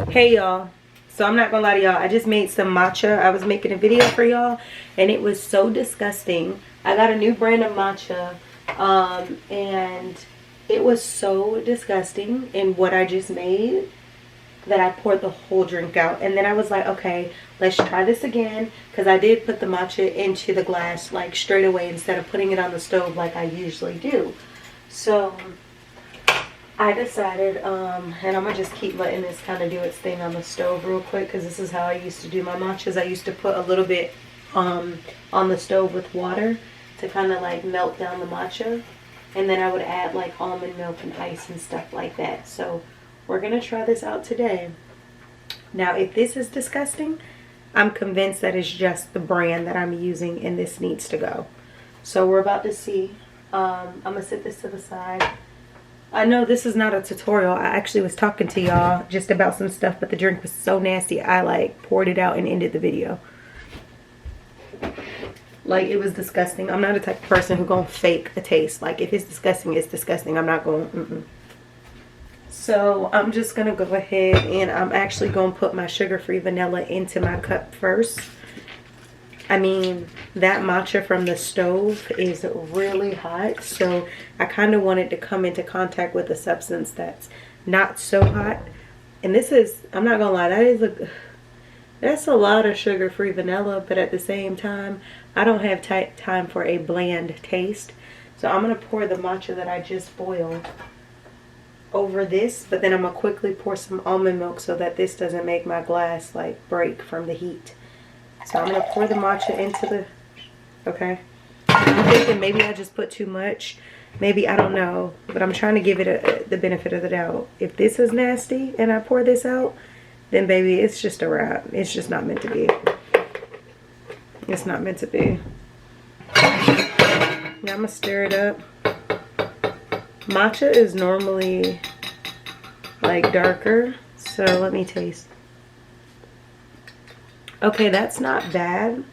Hey y'all, so I'm not gonna lie to y'all, I just made some matcha. I was making a video for y'all and it was so disgusting. I got a new brand of matcha and it was so disgusting in what I just made that I poured the whole drink out. And then I was like, okay, let's try this again, because I did put the matcha into the glass like straight away instead of putting it on the stove like I usually do. So I decided, and I'm gonna just keep letting this kind of do its thing on the stove real quick, because this is how I used to do my matchas. I used to put a little bit on the stove with water to kind of like melt down the matcha, and then I would add like almond milk and ice and stuff like that. So we're gonna try this out today. Now if this is disgusting, I'm convinced that it's just the brand that I'm using and this needs to go. So we're about to see. I'm gonna set this to the side. I know this is not a tutorial. I actually was talking to y'all just about some stuff, but the drink was so nasty I like poured it out and ended the video. Like, it was disgusting. I'm not the type of person who gonna fake a taste. Like, if it's disgusting, it's disgusting. I'm not going So I'm just gonna go ahead and I'm actually gonna put my sugar-free vanilla into my cup first. I mean, that matcha from the stove is really hot, so I kind of wanted to come into contact with a substance that's not so hot. And this is, I'm not gonna lie, that's a lot of sugar-free vanilla, but at the same time, I don't have time for a bland taste. So I'm gonna pour the matcha that I just boiled over this, but then I'm gonna quickly pour some almond milk so that this doesn't make my glass like break from the heat. So I'm going to pour the matcha into the, okay. I'm thinking maybe I just put too much. Maybe, I don't know. But I'm trying to give it the benefit of the doubt. If this is nasty and I pour this out, then baby, it's just a wrap. It's just not meant to be. It's not meant to be. Now I'm going to stir it up. Matcha is normally like darker. So let me taste. Okay, that's not bad.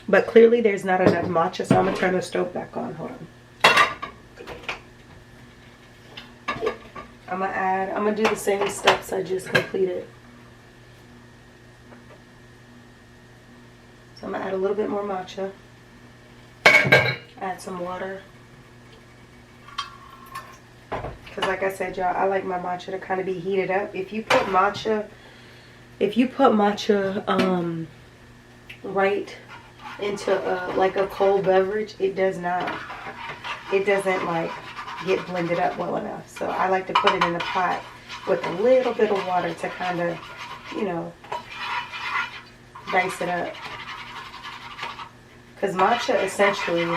But clearly there's not enough matcha, so I'm going to turn the stove back on. Hold on. I'm going to do the same steps I just completed. So I'm going to add a little bit more matcha. Add some water. Because like I said, y'all, I like my matcha to kind of be heated up. If you put matcha right into like a cold beverage, it doesn't like get blended up well enough. So I like to put it in a pot with a little bit of water to kind of, you know, dice it up. Because matcha essentially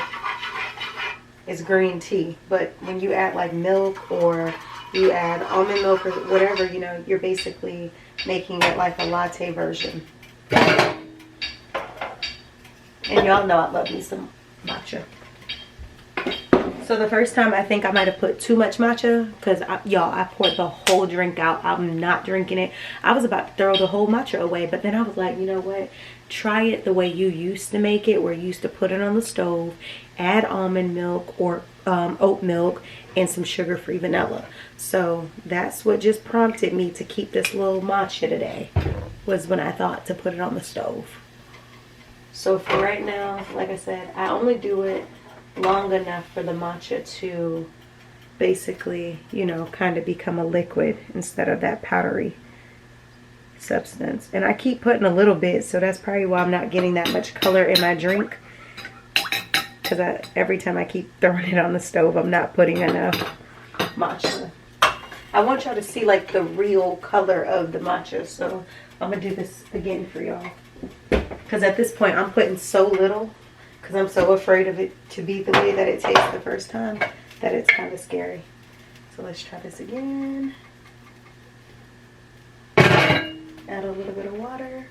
is green tea, but when you add like milk or you add almond milk or whatever, you know, you're basically making it like a latte version. And y'all know I love me some matcha. So the first time I think I might have put too much matcha, because y'all, I poured the whole drink out. I'm not drinking it. I was about to throw the whole matcha away, but then I was like, you know what? Try it the way you used to make it, where you used to put it on the stove, add almond milk or oat milk and some sugar-free vanilla. So that's what just prompted me to keep this little matcha today, was when I thought to put it on the stove. So for right now, like I said, I only do it long enough for the matcha to basically, you know, kind of become a liquid instead of that powdery substance. And I keep putting a little bit, so that's probably why I'm not getting that much color in my drink, because every time I keep throwing it on the stove, I'm not putting enough matcha. I want y'all to see like the real color of the matcha, so I'm gonna do this again for y'all, because at this point I'm putting so little because I'm so afraid of it to be the way that it tastes the first time that it's kind of scary. So let's try this again. Add a little bit of water.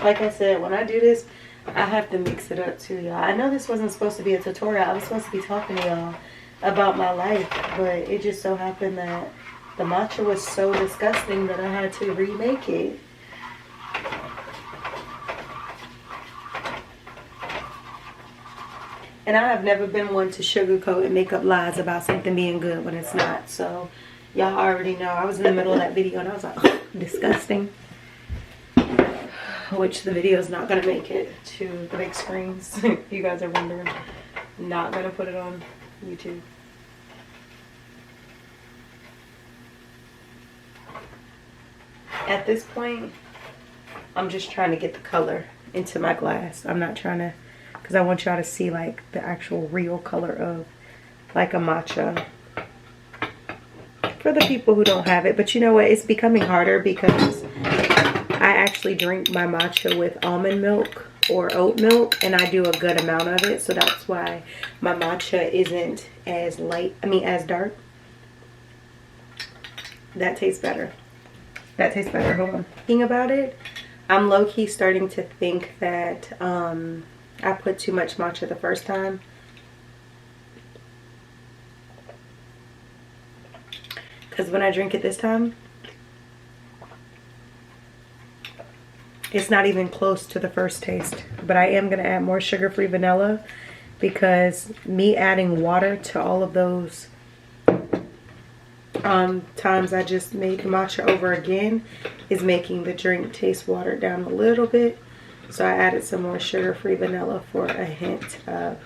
Like I said, when I do this, I have to mix it up too, y'all. I know this wasn't supposed to be a tutorial. I was supposed to be talking to y'all about my life, but it just so happened that the matcha was so disgusting that I had to remake it. And I have never been one to sugarcoat and make up lies about something being good when it's not. So y'all already know. I was in the middle of that video and I was like, oh, disgusting. Which the video is not going to make it to the big screens. If you guys are wondering. Not going to put it on YouTube. At this point, I'm just trying to get the color into my glass. I'm not trying to, because I want y'all to see like the actual real color of like a matcha. For the people who don't have it. But you know what? It's becoming harder because I actually drink my matcha with almond milk or oat milk. And I do a good amount of it. So that's why my matcha isn't as light. I mean, as dark. That tastes better. That tastes better. Hold on. Thinking about it, I'm low-key starting to think that I put too much matcha the first time. Because when I drink it this time, it's not even close to the first taste. But I am going to add more sugar-free vanilla because me adding water to all of those times I just made matcha over again is making the drink taste watered down a little bit. So I added some more sugar-free vanilla for a hint of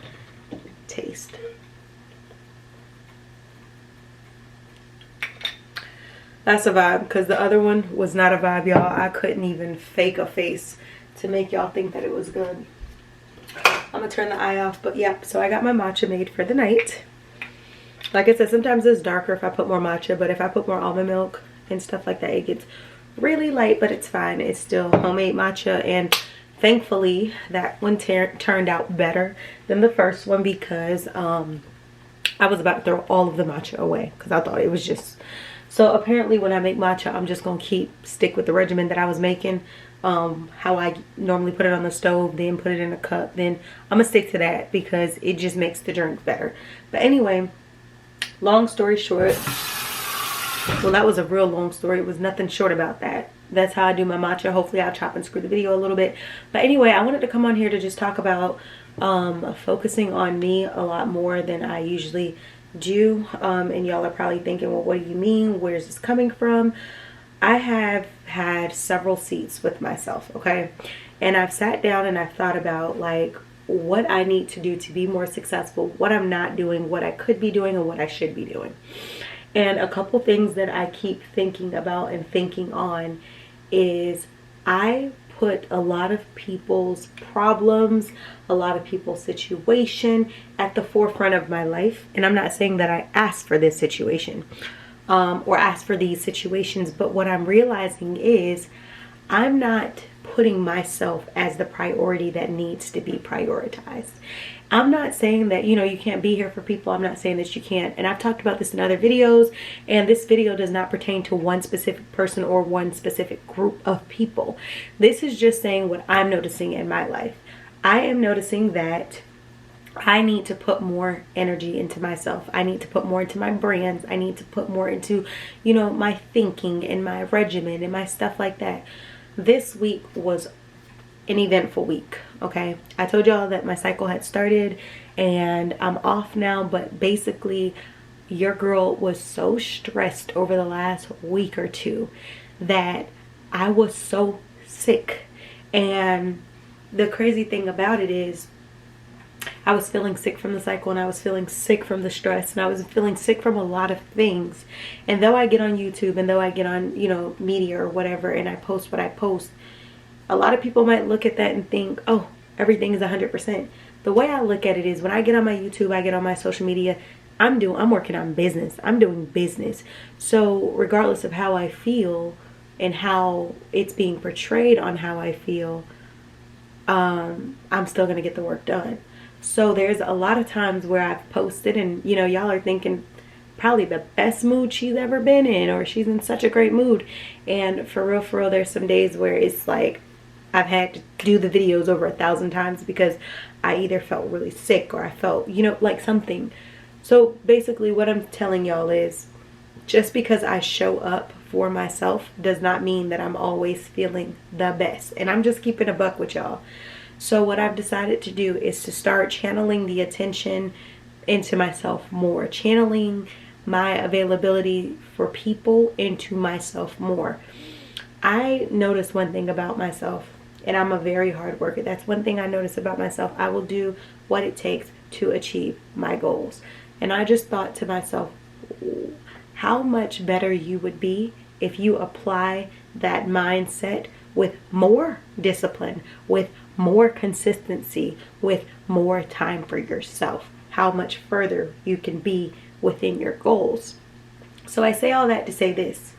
taste. That's a vibe, because the other one was not a vibe, y'all. I couldn't even fake a face to make y'all think that it was good. I'm gonna turn the eye off, but yeah, so I got my matcha made for the night. Like I said, sometimes it's darker if I put more matcha, but if I put more almond milk and stuff like that, it gets really light, but it's fine. It's still homemade matcha, and thankfully that one turned out better than the first one because I was about to throw all of the matcha away because I thought it was just... So apparently when I make matcha, I'm just going to stick with the regimen that I was making. How I normally put it on the stove, then put it in a cup. Then I'm going to stick to that because it just makes the drink better. But anyway, long story short, well, that was a real long story. It was nothing short about that. That's how I do my matcha. Hopefully I'll chop and screw the video a little bit. But anyway, I wanted to come on here to just talk about focusing on me a lot more than I usually do. And y'all are probably thinking, well, what do you mean? Where's this coming from? I have had several seats with myself, okay? And I've sat down and I've thought about like what I need to do to be more successful, what I'm not doing, what I could be doing, and what I should be doing. And a couple things that I keep thinking about and thinking on is I put a lot of people's problems, a lot of people's situation at the forefront of my life. And I'm not saying that I asked for this situation or asked for these situations, but what I'm realizing is I'm not putting myself as the priority that needs to be prioritized. I'm not saying that, you know, you can't be here for people. I'm not saying that you can't. And I've talked about this in other videos, and this video does not pertain to one specific person or one specific group of people. This is just saying what I'm noticing in my life. I am noticing that I need to put more energy into myself. I need to put more into my brands. I need to put more into, you know, my thinking and my regimen and my stuff like that. This week was an eventful week, okay? I told y'all that my cycle had started and I'm off now, but basically your girl was so stressed over the last week or two that I was so sick. And the crazy thing about it is I was feeling sick from the cycle, and I was feeling sick from the stress, and I was feeling sick from a lot of things. And though I get on YouTube and though I get on, you know, media or whatever, and I post what I post, a lot of people might look at that and think, oh, everything is 100%. The way I look at it is when I get on my YouTube, I get on my social media, I'm working on business. I'm doing business. So regardless of how I feel and how it's being portrayed on how I feel, I'm still going to get the work done. So there's a lot of times where I've posted and, you know, y'all are thinking probably the best mood she's ever been in, or she's in such a great mood. And for real, there's some days where it's like I've had to do the videos over 1,000 times because I either felt really sick or I felt, you know, like something. So basically what I'm telling y'all is just because I show up for myself does not mean that I'm always feeling the best. And I'm just keeping a buck with y'all. So what I've decided to do is to start channeling the attention into myself more, channeling my availability for people into myself more. I notice one thing about myself, and I'm a very hard worker. That's one thing I notice about myself. I will do what it takes to achieve my goals. And I just thought to myself, how much better you would be if you apply that mindset with more discipline, with more consistency, with more time for yourself. How much further you can be within your goals. So I say all that to say this.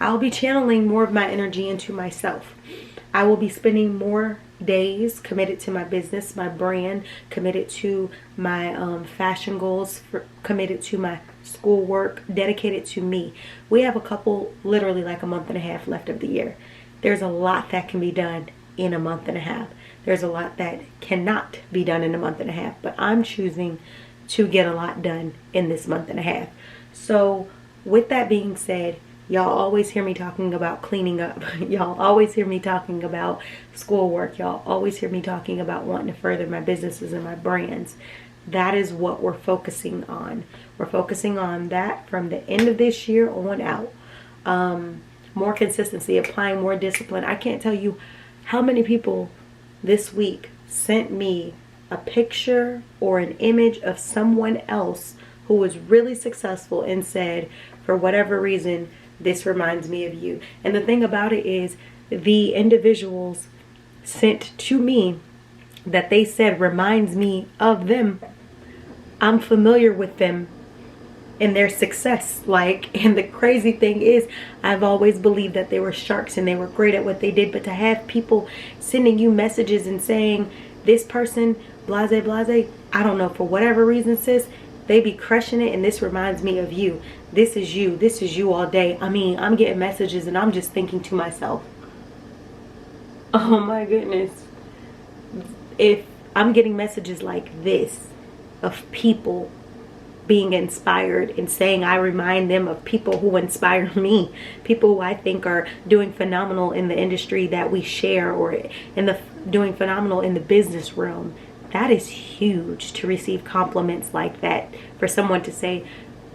I'll be channeling more of my energy into myself. I will be spending more days committed to my business, my brand, committed to my fashion goals, committed to my schoolwork, dedicated to me. We have a couple, literally like a month and a half left of the year. There's a lot that can be done in a month and a half. There's a lot that cannot be done in a month and a half, but I'm choosing to get a lot done in this month and a half. So with that being said, y'all always hear me talking about cleaning up. Y'all always hear me talking about schoolwork. Y'all always hear me talking about wanting to further my businesses and my brands. That is what we're focusing on. We're focusing on that from the end of this year on out. More consistency, applying more discipline. I can't tell you how many people this week sent me a picture or an image of someone else who was really successful and said, for whatever reason, this reminds me of you. And the thing about it is, the individuals sent to me that they said reminds me of them. I'm familiar with them and their success. And the crazy thing is, I've always believed that they were sharks and they were great at what they did. But to have people sending you messages and saying, this person, blase, blase, I don't know, for whatever reason, sis, they be crushing it and this reminds me of you. This is you all day. I mean, I'm getting messages and I'm just thinking to myself, oh my goodness. If I'm getting messages like this of people being inspired and saying I remind them of people who inspire me, people who I think are doing phenomenal in the industry that we share, or doing phenomenal in the business realm, that is huge to receive compliments like that. For someone to say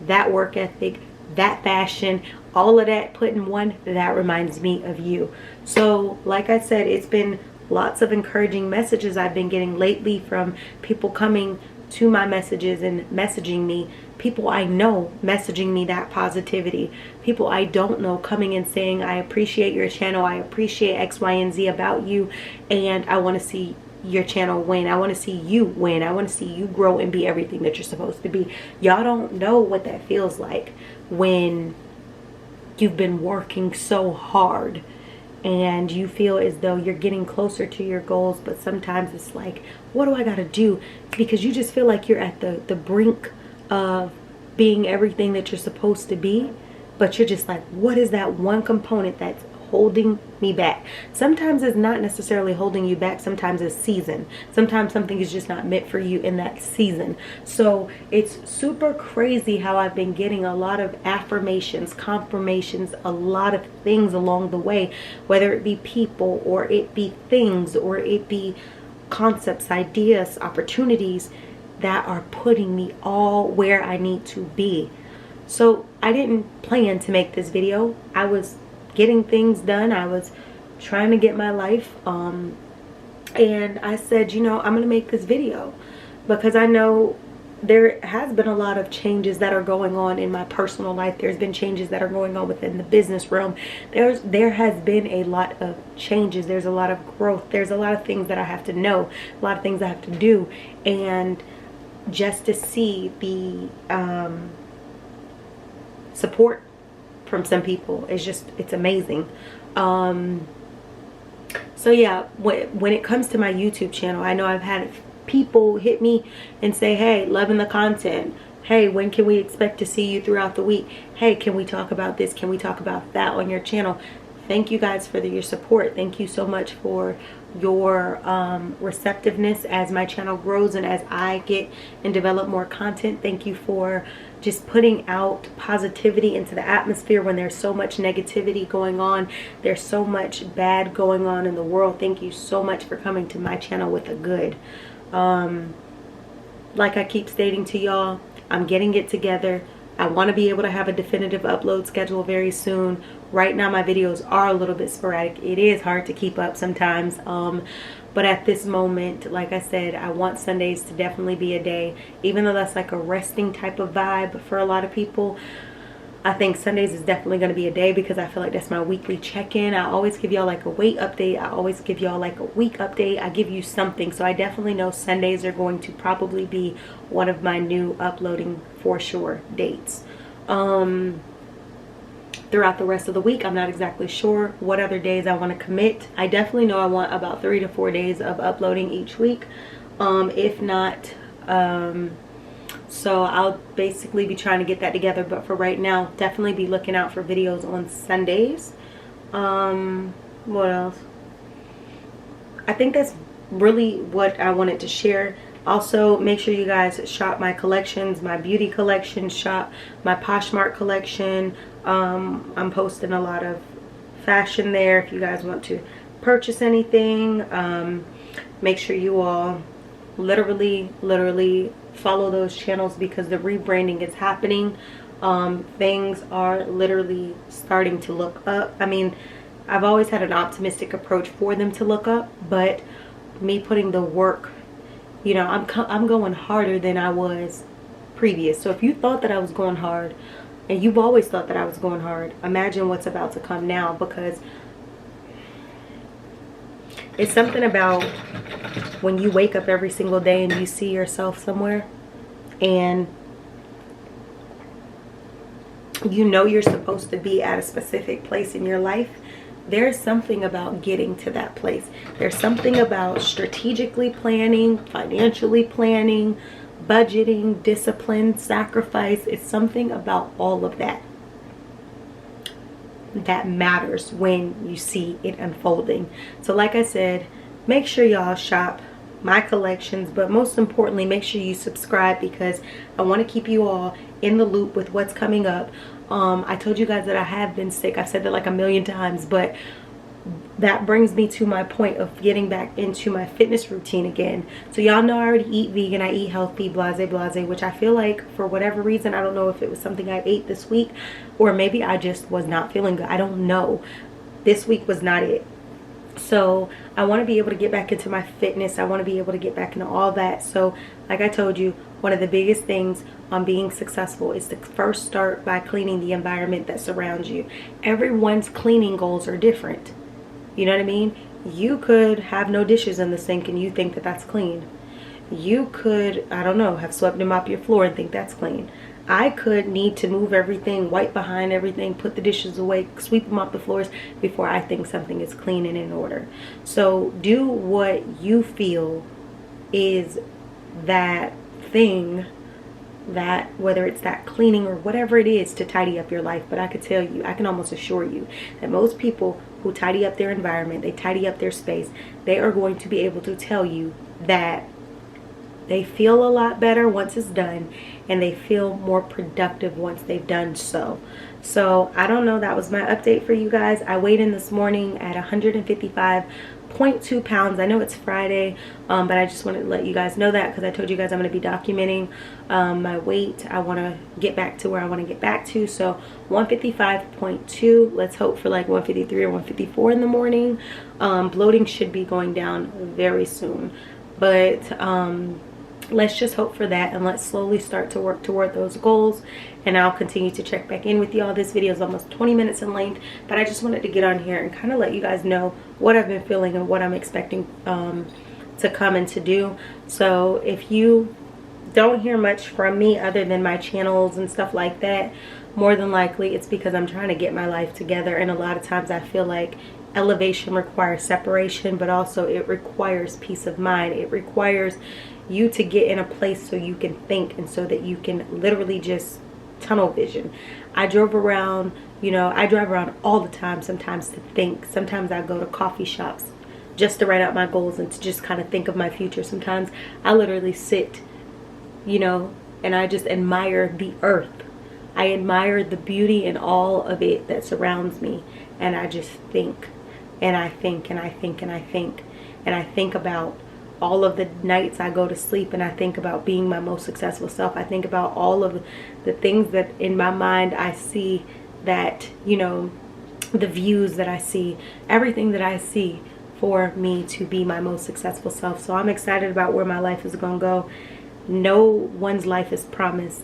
that work ethic, that fashion, all of that put in one, that reminds me of you. So like I said, it's been lots of encouraging messages I've been getting lately from people coming to my messages and messaging me. People I know messaging me that positivity. People I don't know coming and saying, I appreciate your channel, I appreciate X, Y, and Z about you, and I want to see your channel win. I want to see you win. I want to see you grow and be everything that you're supposed to be. Y'all don't know what that feels like when you've been working so hard and you feel as though you're getting closer to your goals, but sometimes it's like, what do I gotta do? Because you just feel like you're at the brink of being everything that you're supposed to be, but you're just like, what is that one component that's holding me back? Sometimes it's not necessarily holding you back. Sometimes it's season. Sometimes something is just not meant for you in that season. So it's super crazy how I've been getting a lot of affirmations, confirmations, a lot of things along the way, whether it be people or it be things or it be concepts, ideas, opportunities that are putting me all where I need to be. So I didn't plan to make this video. I was getting things done. I was trying to get my life and I said, you know, I'm gonna make this video because I know there has been a lot of changes that are going on in my personal life. There's been changes that are going on within the business realm. There has been a lot of changes. There's a lot of growth. There's a lot of things that I have to know, a lot of things I have to do, and just to see the support from some people, it's amazing. So yeah, when it comes to my YouTube channel, I know I've had people hit me and say, hey, loving the content, hey, when can we expect to see you throughout the week, hey, can we talk about this, can we talk about that on your channel? thank you guys for your support. Thank you so much for your receptiveness as my channel grows and as I get and develop more content. Thank you for just putting out positivity into the atmosphere when there's so much negativity going on. There's so much bad going on in the world. Thank you so much for coming to my channel with the good. Like I keep stating to y'all, I'm getting it together. I want to be able to have a definitive upload schedule very soon. Right now my videos are a little bit sporadic. It is hard to keep up sometimes. But at this moment, like I said, I want Sundays to definitely be a day. Even though that's like a resting type of vibe for a lot of people, I think Sundays is definitely going to be a day because I feel like that's my weekly check-in. I always give y'all like a weight update. I always give y'all like a week update. I give you something. So I definitely know Sundays are going to probably be one of my new uploading for sure dates. Throughout the rest of the week, I'm not exactly sure what other days I want to commit. I definitely know I want about 3 to 4 days of uploading each week. If not, so I'll basically be trying to get that together, but for right now, definitely be looking out for videos on Sundays. What else? I think that's really what I wanted to share. Also, make sure you guys shop my collections, my beauty collection, shop my Poshmark collection. I'm posting a lot of fashion there if you guys want to purchase anything. Make sure you all literally follow those channels because the rebranding is happening. Things are literally starting to look up. I mean, I've always had an optimistic approach for them to look up, but me putting the work, you know, I'm going harder than I was previous. So if you thought that I was going hard, and you've always thought that I was going hard, imagine what's about to come now, because it's something about when you wake up every single day and you see yourself somewhere and you know you're supposed to be at a specific place in your life. There's something about getting to that place. There's something about strategically planning, financially planning, budgeting, discipline, sacrifice. It's something about all of that that matters when you see it unfolding. So like I said, make sure y'all shop my collections, but most importantly, make sure you subscribe because I want to keep you all in the loop with what's coming up. I told you guys that I have been sick. I've said that like a million times, but that brings me to my point of getting back into my fitness routine again. So y'all know I already eat vegan, I eat healthy, blase, which I feel like for whatever reason, I don't know if it was something I ate this week or maybe I just was not feeling good. I don't know. This week was not it. So I want to be able to get back into my fitness. I want to be able to get back into all that. So like I told you, one of the biggest things on being successful is to first start by cleaning the environment that surrounds you. Everyone's cleaning goals are different. You know what I mean? You could have no dishes in the sink and you think that that's clean. You could, I don't know, have swept and mopped your floor and think that's clean. I could need to move everything, wipe behind everything, put the dishes away, sweep them off the floors before I think something is clean and in order. So do what you feel is that thing, that whether it's that cleaning or whatever it is to tidy up your life. But I could tell you, I can almost assure you that most people who tidy up their environment, they tidy up their space, they are going to be able to tell you that they feel a lot better once it's done and they feel more productive once they've done so. So I don't know, that was my update for you guys. I weighed in this morning at 155.2 pounds. I know it's Friday, but I just wanted to let you guys know that because I told you guys I'm going to be documenting my weight. I want to get back to where I want to get back to. So 155.2, let's hope for like 153 or 154 in the morning. Bloating should be going down very soon, but let's just hope for that and let's slowly start to work toward those goals. And I'll continue to check back in with y'all. This video is almost 20 minutes in length, but I just wanted to get on here and kind of let you guys know what I've been feeling and what I'm expecting to come and to do. So if you don't hear much from me other than my channels and stuff like that, more than likely it's because I'm trying to get my life together. And a lot of times I feel like elevation requires separation, but also it requires peace of mind. It requires you to get in a place so you can think and so that you can literally just tunnel vision. I drove around, you know, I drive around all the time sometimes to think. Sometimes I go to coffee shops just to write out my goals and to just kind of think of my future. Sometimes I literally sit, you know, and I just admire the earth. I admire the beauty and all of it that surrounds me. And I just think, and I think, and I think, and I think. And I think about all of the nights I go to sleep, and I think about being my most successful self. I think about all of the things that in my mind I see, that, you know, the views that I see, everything that I see for me to be my most successful self. So I'm excited about where my life is going to go. No one's life is promised.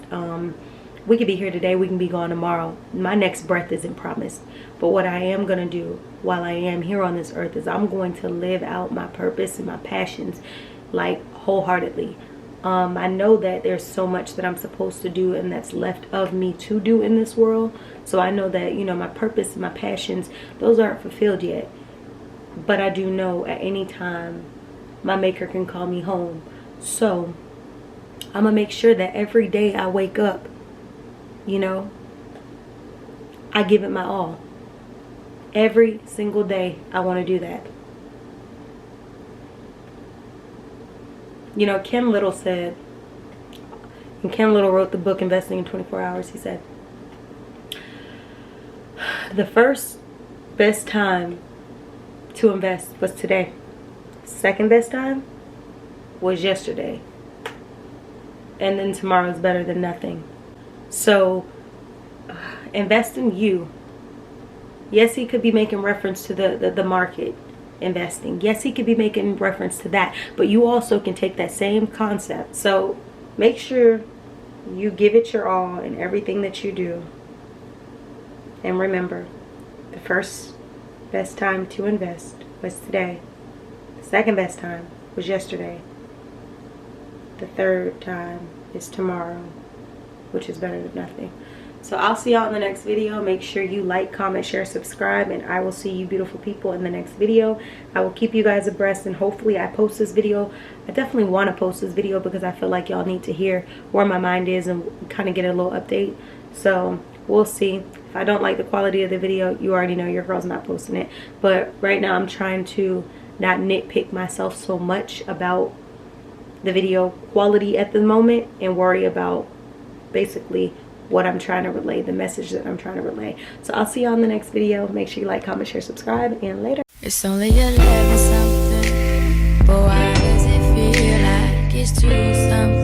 We could be here today, we can be gone tomorrow. My next breath isn't promised. But what I am going to do while I am here on this earth is I'm going to live out my purpose and my passions, like, wholeheartedly. I know that there's so much that I'm supposed to do and that's left of me to do in this world. So I know that, you know, my purpose and my passions, those aren't fulfilled yet. But I do know at any time my maker can call me home. So I'm going to make sure that every day I wake up, you know, I give it my all. Every single day I want to do that. You know, Ken Little said, and Ken Little wrote the book Investing in 24 Hours. He said, the first best time to invest was today. Second best time was yesterday. And then tomorrow is better than nothing. So invest in you. Yes, he could be making reference to the market investing. Yes, he could be making reference to that. But you also can take that same concept. So make sure you give it your all in everything that you do. And remember, the first best time to invest was today. The second best time was yesterday. The third time is tomorrow, which is better than nothing. So I'll see y'all in the next video. Make sure you like, comment, share, subscribe, and I will see you beautiful people in the next video. I will keep you guys abreast, and hopefully I post this video. I definitely want to post this video because I feel like y'all need to hear where my mind is and kind of get a little update. So we'll see. If I don't like the quality of the video, you already know your girl's not posting it. But right now I'm trying to not nitpick myself so much about the video quality at the moment and worry about basically what I'm trying to relay, the message that I'm trying to relay. So I'll see you on the next video. Make sure you like, comment, share, subscribe, and later. It's only 11 something, but why does it feel like it's 2 something?